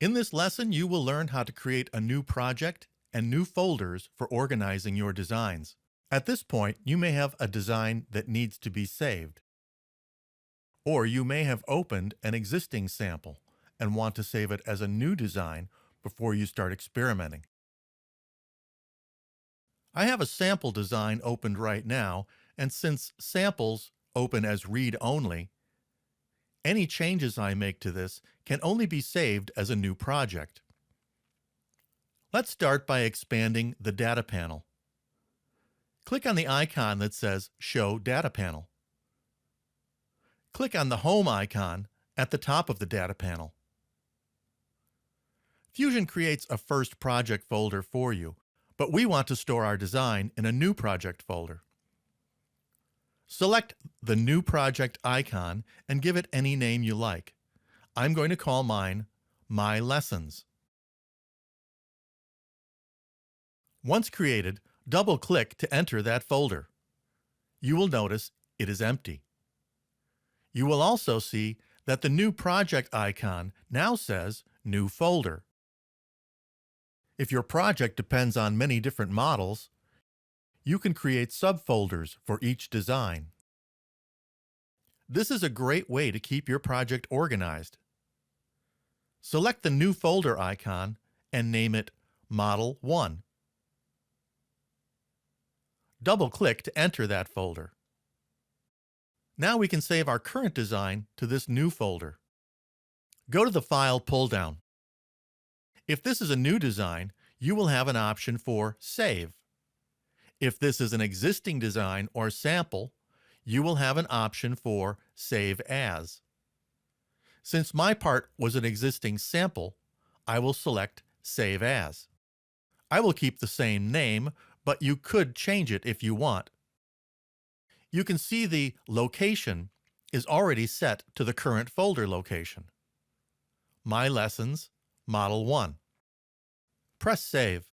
In this lesson, you will learn how to create a new project and new folders for organizing your designs. At this point, you may have a design that needs to be saved, or you may have opened an existing sample and want to save it as a new design before you start experimenting. I have a sample design opened right now, and since samples open as read-only, any changes I make to this can only be saved as a new project. Let's start by expanding the data panel. Click on the icon that says Show Data Panel. Click on the Home icon at the top of the data panel. Fusion creates a first project folder for you, but we want to store our design in a new project folder. Select the New Project icon and give it any name you like. I'm going to call mine My Lessons. Once created, double-click to enter that folder. You will notice it is empty. You will also see that the New Project icon now says New Folder. If your project depends on many different models, you can create subfolders for each design. This is a great way to keep your project organized. Select the New Folder icon and name it Model 1. Double-click to enter that folder. Now we can save our current design to this new folder. Go to the File pull-down. If this is a new design, you will have an option for Save. If this is an existing design or sample, you will have an option for Save As. Since my part was an existing sample, I will select Save As. I will keep the same name, but you could change it if you want. You can see the location is already set to the current folder location. My Lessons, Model 1. Press Save.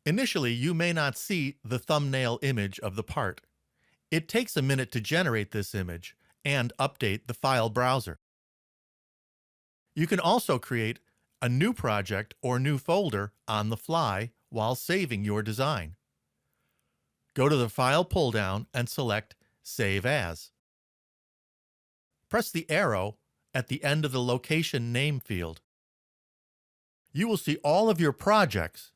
Initially, you may not see the thumbnail image of the part. It takes a minute to generate this image and update the file browser. You can also create a new project or new folder on the fly while saving your design. Go to the File pull-down and select Save As. Press the arrow at the end of the location name field. You will see all of your projects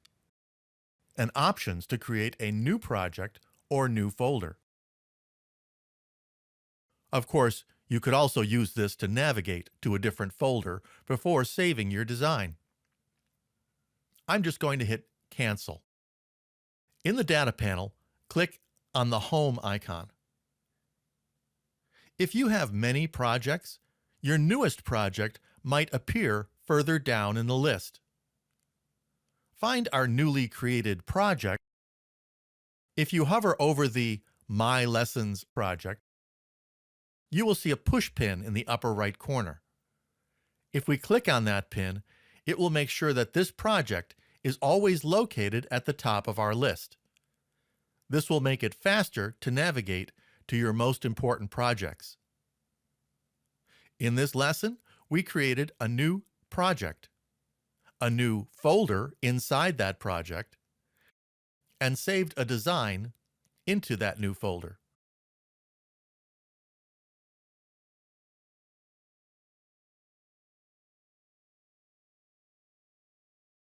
and options to create a new project or new folder. Of course, you could also use this to navigate to a different folder before saving your design. I'm just going to hit Cancel. In the data panel, click on the Home icon. If you have many projects, your newest project might appear further down in the list. Find our newly created project. If you hover over the My Lessons project, you will see a push pin in the upper right corner. If we click on that pin, it will make sure that this project is always located at the top of our list. This will make it faster to navigate to your most important projects. In this lesson, we created a new project, a new folder inside that project, and saved a design into that new folder.